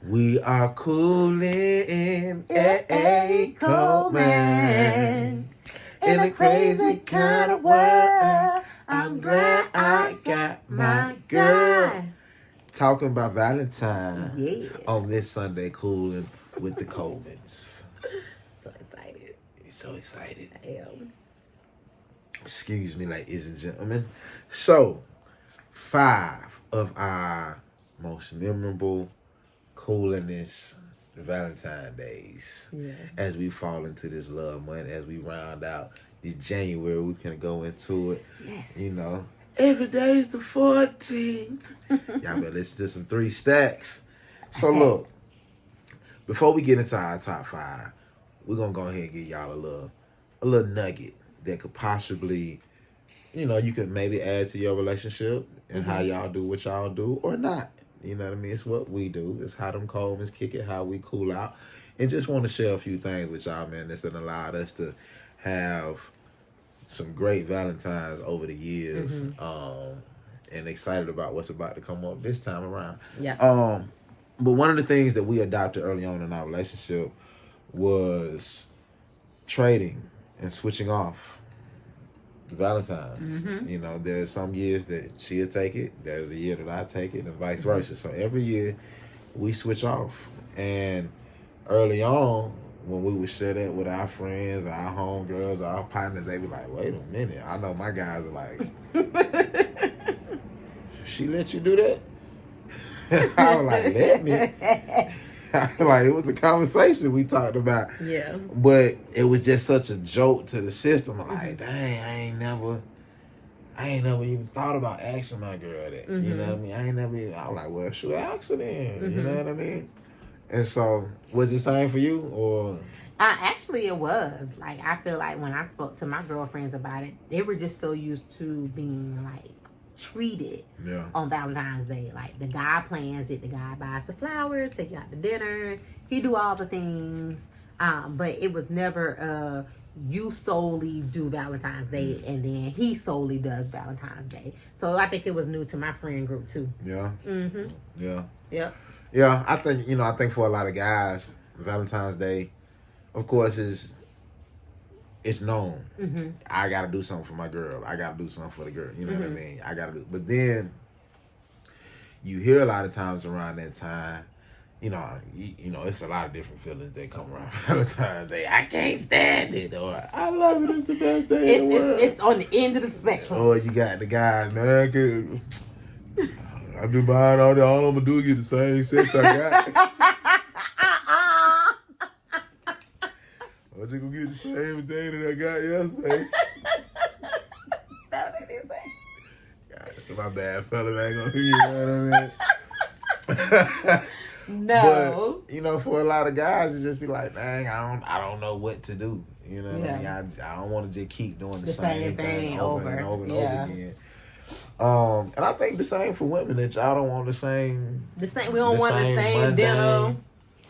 We are Coolin, Coleman. Coleman. In a crazy kind of world, I'm glad I got my guy. Talking about Valentine Yeah. on this Sunday, Coolin with the Colemans. So excited. So excited. I am. Excuse me, ladies and gentlemen. So, 5 of our most memorable coolness Valentine days. Yeah. As we fall into this love month, as we round out this January, we can go into it. Yes. You know, every day is the 14th. Y'all better listen to some 3 stacks. So look, before we get into our top 5, we're gonna go ahead and give y'all a little nugget that could possibly, you could maybe add to your relationship and how y'all do what y'all do or not. You know what I mean? It's what we do. It's how them Colemans kick it, how we cool out. And just want to share a few things with y'all, man, that's allowed us to have some great Valentines over the years. And excited about what's about to come up this time around. Yeah. But one of the things that we adopted early on in our relationship was trading and switching off the Valentine's. There's some years that she'll take it. There's a year that I take it, and vice versa. So every year we switch off. And early on, when we would share that with our friends, our homegirls, our partners, they be like, "Wait a minute, I know my guys are like, she let you do that?" I was like, "Let me." Like, it was a conversation we talked about. Yeah. But it was just such a jolt to the system. I'm like, dang, I ain't never even thought about asking my girl that. You know what I mean? I was like, well, should I ask her then? You know what I mean? And so, was it same for you, or? Actually, it was. Like, I feel like when I spoke to my girlfriends about it, they were just so used to being, like, treated on Valentine's Day. Like, the guy plans it. The guy buys the flowers, take you out to dinner. He do all the things. But it was never you solely do Valentine's Day and then he solely does Valentine's Day. So I think it was new to my friend group too. Yeah. Yeah. Yep. Yeah, I think for a lot of guys, Valentine's Day, of course, it's known. I gotta do something for my girl. I gotta do something for the girl. You know what I mean? I gotta do. But then you hear a lot of times around that time, it's a lot of different feelings that come around Valentine's Day. I can't stand it, or I love it. It's the best day in the world. It's on the end of the spectrum. Or you got the guys, man. I've been buying all I'm gonna do is get the same sex I got. I'm just gonna get the same thing that I got yesterday. That's what they say. My bad, fella. I ain't gonna hear you know what I mean? No. But for a lot of guys, it just be like, dang, I don't know what to do. You know what I mean? I don't want to just keep doing the same thing over and over and over again. And I think the same for women, that y'all don't want the same. We don't want the same dinner,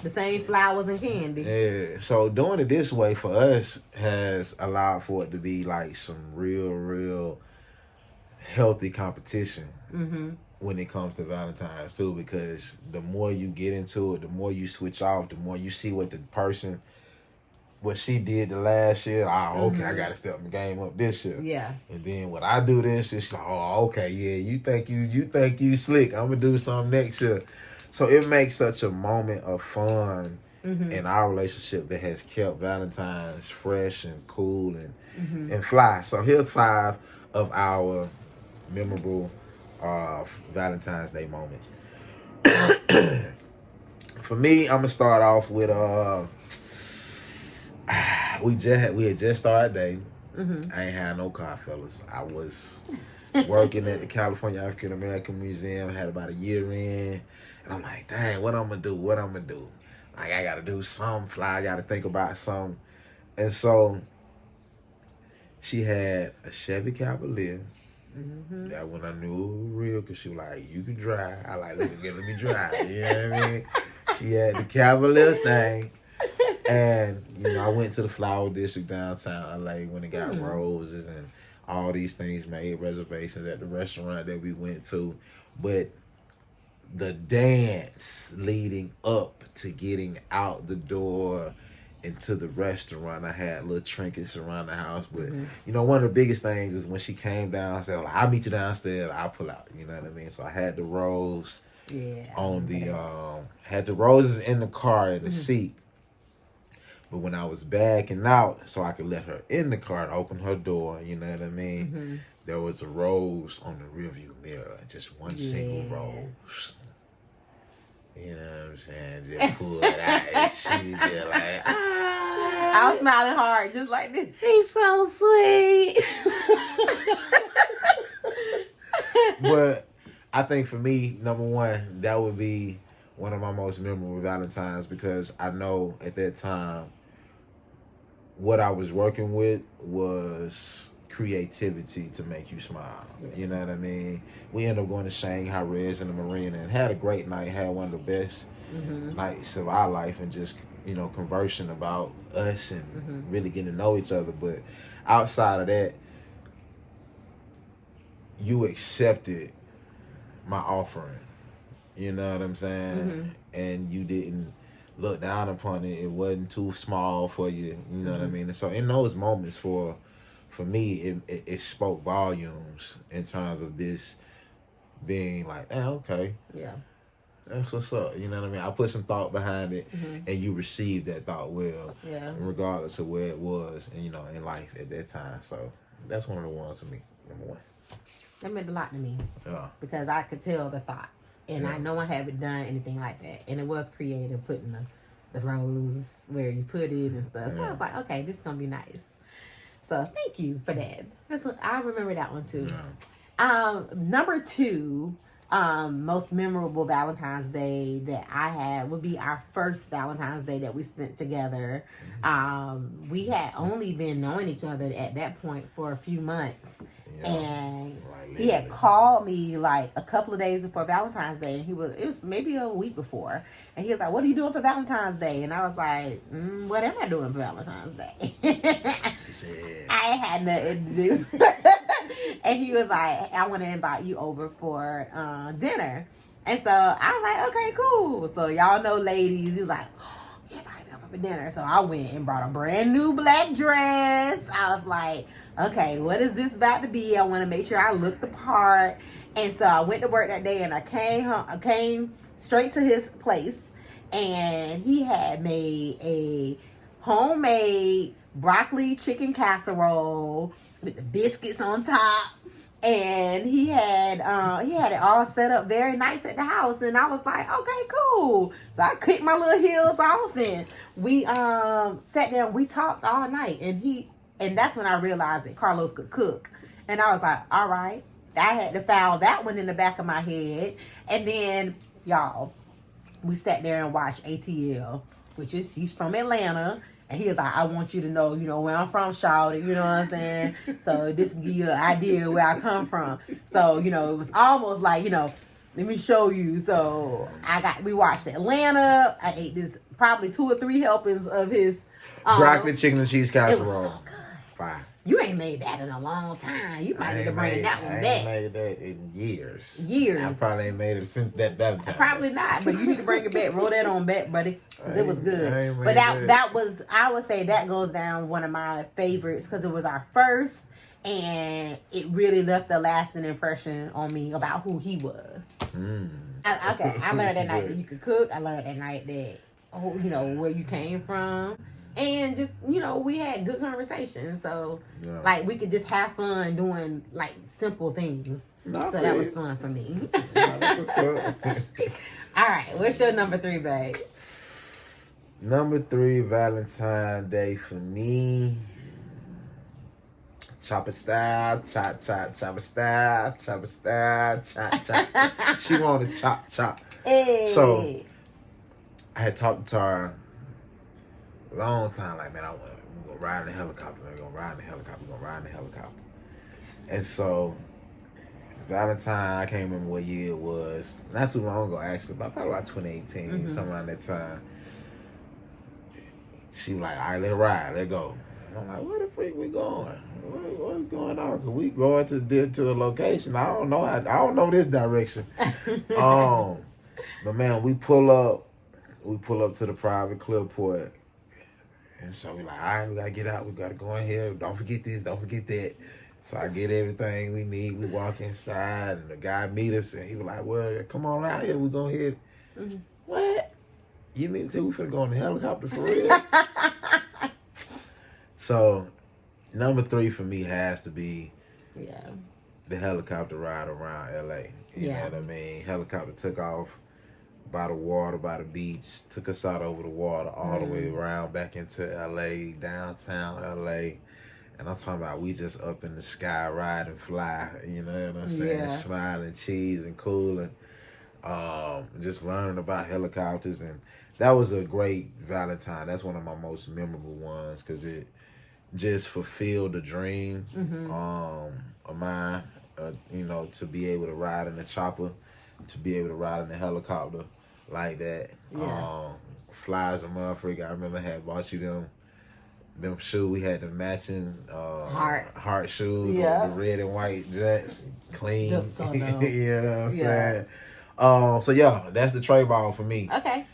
the same flowers and candy. Yeah. So doing it this way for us has allowed for it to be like some real healthy competition when it comes to Valentine's too, because the more you get into it, the more you switch off, the more you see what she did the last year. Okay, I gotta step my game up this year. Yeah. And then when I do this, it's like, okay, yeah, you think you slick. I'm gonna do something next year. So it makes such a moment of fun in our relationship that has kept Valentine's fresh and cool and fly. So here's 5 of our memorable Valentine's Day moments. For me, I'm gonna start off with we had just started dating. I ain't had no car, fellas. I was working at the California African American Museum, had about a year in, and I'm like, dang, what I'm gonna do? Like, I gotta do something fly. I gotta think about something. And so she had a Chevy Cavalier. That when I knew it was real, because she was like, you can drive. I like, let me drive. You know what I mean? She had the Cavalier thing. And, I went to the flower district downtown LA when it got roses and all these things, made reservations at the restaurant that we went to. But the dance leading up to getting out the door into the restaurant. I had little trinkets around the house, but you know, one of the biggest things is when she came downstairs, like, I'll meet you downstairs, I'll pull out, you know what I mean? So I had the rose on the had the roses in the car in the seat. But when I was backing out so I could let her in the car and open her door, you know what I mean? There was a rose on the rearview mirror, just one single rose. You know what I'm saying? Just pulled out and she just like, I was smiling hard, just like this. He's so sweet. But I think for me, number one, that would be one of my most memorable Valentines, because I know at that time what I was working with was creativity to make you smile. You know what I mean? We ended up going to Shanghai Reds in the marina and had a great night, had one of the best nights of our life, and just, you know, conversing about us and really getting to know each other. But outside of that, you accepted my offering. You know what I'm saying? And you didn't look down upon it. It wasn't too small for you. You know what I mean? And so in those moments, for me, it spoke volumes in terms of this being like, okay. Yeah. That's what's up. You know what I mean? I put some thought behind it, and you received that thought well, regardless of where it was, and, you know, in life at that time. So that's one of the ones for me, number one. That meant a lot to me. Yeah. Because I could tell the thought. And I know I haven't done anything like that. And it was creative, putting the rose where you put it and stuff. So I was like, okay, this is going to be nice. So thank you for that. I remember that one too. Yeah. Number 2, most memorable Valentine's Day that I had would be our first Valentine's Day that we spent together. We had only been knowing each other at that point for a few months. Yeah. And he had called me like a couple of days before Valentine's Day, and it was maybe a week before, and he was like, "What are you doing for Valentine's Day?" And I was like, "What am I doing for Valentine's Day?" She said, "I ain't had nothing to do." And he was like, "I want to invite you over for dinner." And so I was like, "Okay, cool." So y'all know, ladies, he was like, "You invite me over for dinner." So I went and brought a brand new black dress. I was like, okay, what is this about to be? I want to make sure I look the part. And so I went to work that day, and I came home. I came straight to his place, and he had made a homemade broccoli chicken casserole with the biscuits on top. And he had it all set up very nice at the house, and I was like, okay, cool. So I kicked my little heels off, and we sat there and we talked all night. And that's when I realized that Carlos could cook, and I was like, all right. I had to file that one in the back of my head. And then, y'all, we sat there and watched ATL, he's from Atlanta. And he was like, I want you to know, where I'm from, shawty, you know what I'm saying? So this can give you an idea where I come from. So, it was almost like, let me show you. So we watched Atlanta. I ate this probably 2 or 3 helpings of his broccoli chicken and cheese casserole. It was so good. Fine. You ain't made that in a long time. You might need to bring that one back. I ain't made that in years. I probably ain't made it since that time. Probably not, but you need to bring it back. Roll that on back, buddy, because it was good. But that was, I would say that goes down one of my favorites, because it was our first, and it really left a lasting impression on me about who he was. I learned that night that you could cook. I learned that night that, where you came from. And just, we had good conversations. So, we could just have fun doing, simple things. So that was fun for me. All right. What's your number 3, babe? Number 3 Valentine's Day for me. Chopper style, chop, chopper style, chop. She wanted chop. Hey. So, I had talked to her long time, like, man, we're gonna ride in the helicopter. We're gonna ride in the helicopter. And so, Valentine, I can't remember what year it was. Not too long ago, actually, but probably about 2018, something around that time. She was like, all right, let's ride, let's go. And I'm like, where the freak we going? What's going on? Cause we going to a location. I don't know this direction. But man, we pull up to the private clipboard. And so we like, all right, we gotta get out. We gotta go in here. Don't forget this. Don't forget that. So I get everything we need. We walk inside, and the guy meet us, and he was like, "Well, come on out here. We gonna hit." Mm-hmm. What? You mean to? We finna go on the helicopter for real? So, number 3 for me has to be the helicopter ride around LA. You know what I mean? Helicopter took off by the water, by the beach, took us out over the water, all the way around back into LA, downtown LA. And I'm talking about we just up in the sky riding fly, you know what I'm saying? Yeah. Smiling, cheese and Coolin. Just learning about helicopters. And that was a great Valentine. That's one of my most memorable ones because it just fulfilled the dream of mine, to be able to ride in the chopper, to be able to ride in the helicopter like that. Yeah. Fly as a motherfucker. I remember I had bought you them shoes. We had the matching heart shoes, the red and white jets, clean. Just so dope. You know what I'm saying? So yeah, that's the tray ball for me. Okay.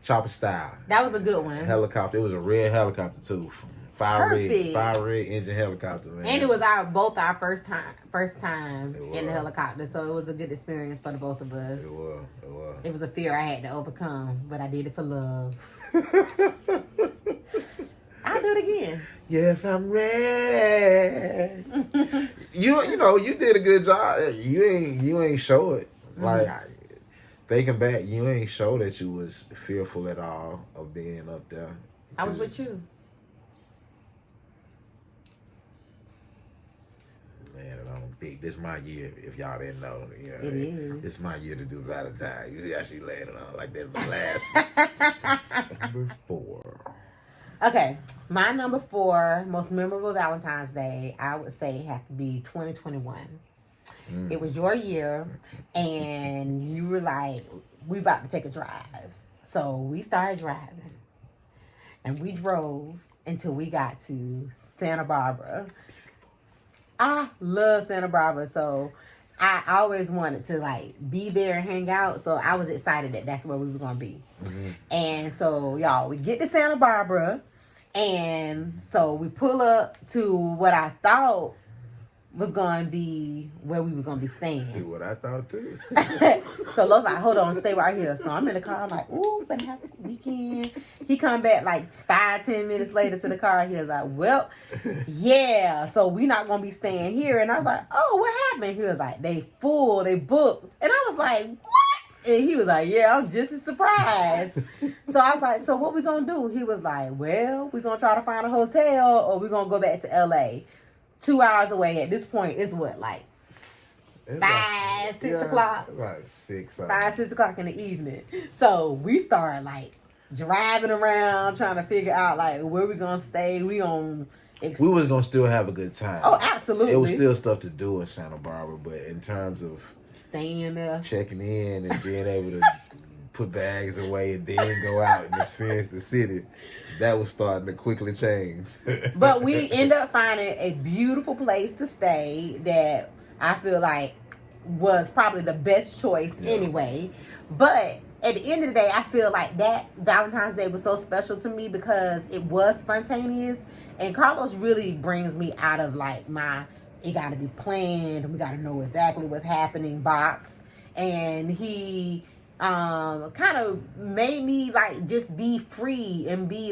Chopper style. That was a good one. Helicopter. It was a red helicopter too. Five red engine helicopter, man. And it was both our first time in the helicopter, so it was a good experience for the both of us. It was. It was a fear I had to overcome, but I did it for love. I'll do it again. Yes, I'm ready. you did a good job. You ain't show it. Like thinking back, you ain't show that you was fearful at all of being up there. I was with you. Man, I don't think this my year. If y'all didn't know, it is. It's my year to do Valentine's. You see how she landed on like that. Last number 4. Okay, my number 4 most memorable Valentine's Day, I would say, had to be 2021. It was your year, and you were like, "We about to take a drive." So we started driving, and we drove until we got to Santa Barbara. I love Santa Barbara, so I always wanted to be there and hang out. So I was excited that that's where we were gonna be. And so y'all, we get to Santa Barbara, and so we pull up to what I thought was going to be where we were going to be staying. What I thought too. So Lo's like, hold on, stay right here. So I'm in the car. I'm like, ooh, better have a weekend. He come back 5-10 minutes later to the car. He was like, well, yeah, so we not going to be staying here. And I was like, oh, what happened? He was like, they full, they booked. And I was like, what? And he was like, yeah, I'm just as surprised. So I was like, so what we going to do? He was like, well, we're going to try to find a hotel or we're going to go back to L.A. 2 hours away. At this point, it's what, 5, 6 o'clock? Like 6. 5, 6 o'clock in the evening. So we started driving around trying to figure out where we gonna stay. We was gonna still have a good time. Oh, absolutely. It was still stuff to do in Santa Barbara, but in terms of staying there, checking in, and being able to put bags away and then go out and experience the city, that was starting to quickly change. But we ended up finding a beautiful place to stay that I feel like was probably the best choice anyway. But at the end of the day, I feel like that Valentine's Day was so special to me because it was spontaneous. And Carlos really brings me out of it got to be planned, we got to know exactly what's happening box. And he kind of made me just be free and be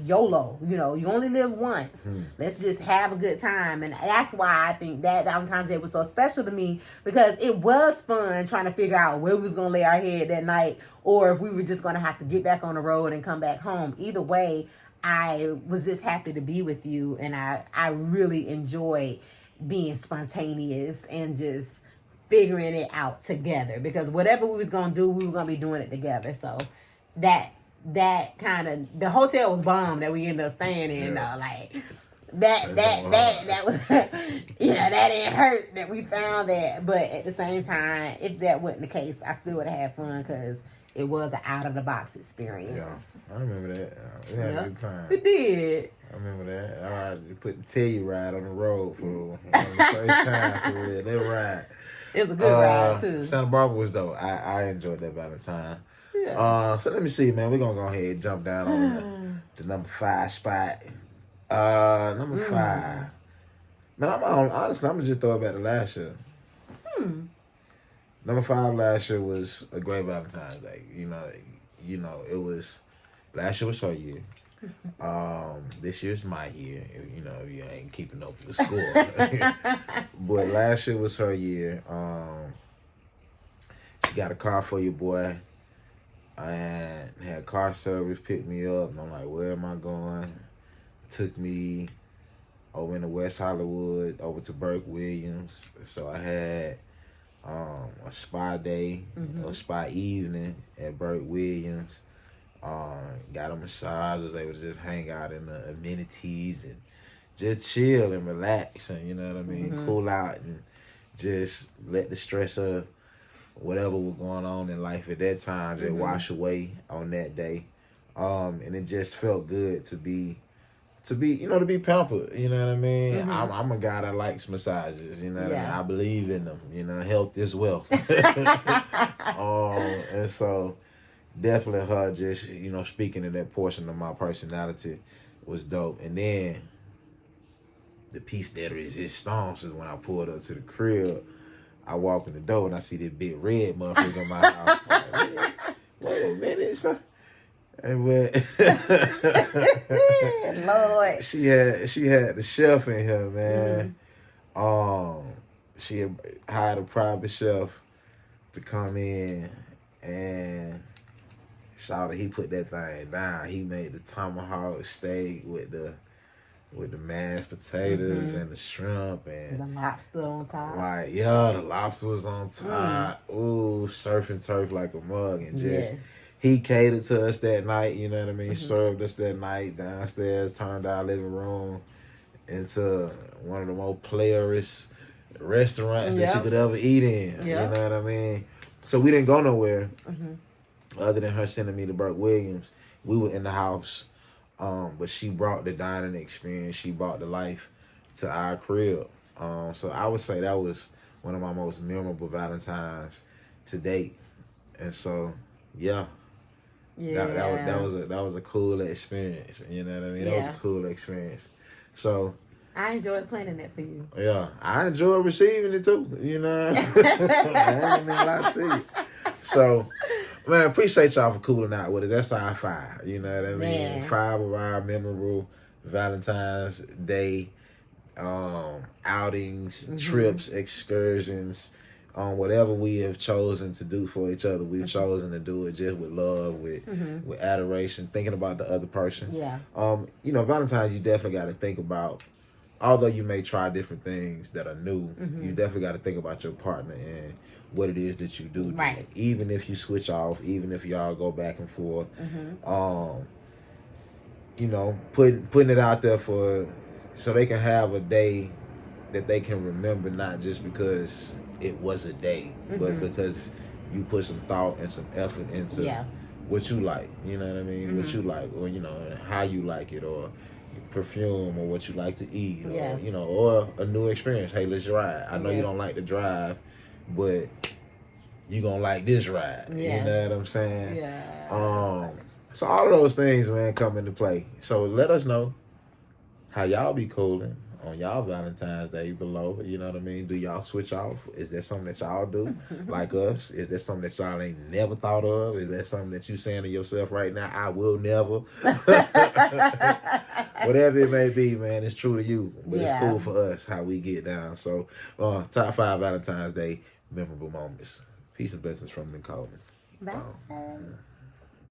YOLO. You only live once. Let's just have a good time. And that's why I think that Valentine's Day was so special to me, because it was fun trying to figure out where we was going to lay our head that night, or if we were just going to have to get back on the road and come back home. Either way, I was just happy to be with you, and I really enjoyed being spontaneous and just figuring it out together, because whatever we was gonna do, we were gonna be doing it together. So that kind of, the hotel was bomb that we ended up staying in. That was that didn't hurt that we found that. But at the same time, if that wasn't the case, I still would have had fun because it was an out of the box experience. Yeah, I remember that. We had a good time. We did. I remember that. I put the Telluride on the road for the first time for real. That ride. It was a good ride too. Santa Barbara was dope. I enjoyed that Valentine. Yeah. So let me see, man. We're gonna go ahead and jump down on the number 5 spot. Number 5. Man, honestly, I'm gonna just throw it back to last year. Number 5 last year was a great Valentine's Day. You know, it was last year was her year. This year's my year. You know, you ain't keeping up with the score. But last year was her year. She got a car for your boy, and had car service pick me up. And I'm like, where am I going? Took me over into West Hollywood, over to Burke Williams. So I had a spa day, a spa evening at Burke Williams. Got a massage, was able to just hang out in the amenities and just chill and relax and, you know what I mean, cool out and just let the stress of whatever was going on in life at that time just wash away on that day. And it just felt good to be pampered, you know what I mean? I'm a guy that likes massages, you know what I mean? I believe in them, you know, health is wealth. And so definitely her just, you know, speaking to that portion of my personality was dope. And then the piece de resistance is when I pulled up to the crib, I walk in the door and I see this big red motherfucker in my house. Like, wait a minute, son. And when Lord, she had the chef in here, man. She had hired a private chef to come in, and shawty, he put that thing down. He made the tomahawk steak with the mashed potatoes and the shrimp and the lobster on top. Like, the lobster was on top. Ooh, surfing turf like a mug, and just. He catered to us that night, you know what I mean? Served us that night downstairs, turned our living room into one of the most playerist restaurants that you could ever eat in. You know what I mean? So we didn't go nowhere other than her sending me to Burke Williams. We were in the house, but she brought the dining experience. She brought the life to our crib. So I would say that was one of my most memorable Valentines to date. And so, that was a cool experience. You know what I mean? That was a cool experience. So I enjoyed planning that for you. Yeah, I enjoyed receiving it too. You know, I ain't gonna lie to you. So, man, appreciate y'all for cooling out with us. That's our 5. You know what I mean? 5 of our memorable Valentine's Day outings, trips, excursions. Whatever we have chosen to do for each other, we've chosen to do it just with love, with adoration, thinking about the other person. Yeah. You know, Valentine's, you definitely got to think about, although you may try different things that are new, you definitely got to think about your partner and what it is that you do. Right. Even if you switch off, even if y'all go back and forth, you know, putting it out there so they can have a day that they can remember, not just because it was a day, but because you put some thought and some effort into what you like, you know what I mean? What you like, or, you know, how you like it, or perfume, or what you like to eat, or, you know, or a new experience. Hey, let's ride. I know you don't like to drive, but you gonna like this ride. You know what I'm saying? So all of those things, man, come into play. So let us know how y'all be cooling on y'all Valentine's Day below. You know what I mean? Do y'all switch off? Is that something that y'all do like us? Is that something that y'all ain't never thought of? Is that something that you saying to yourself right now, I will never? Whatever it may be, man, it's true to you. But it's cool for us how we get down. So top 5 Valentine's Day memorable moments. Peace and blessings from the Collins. Bye.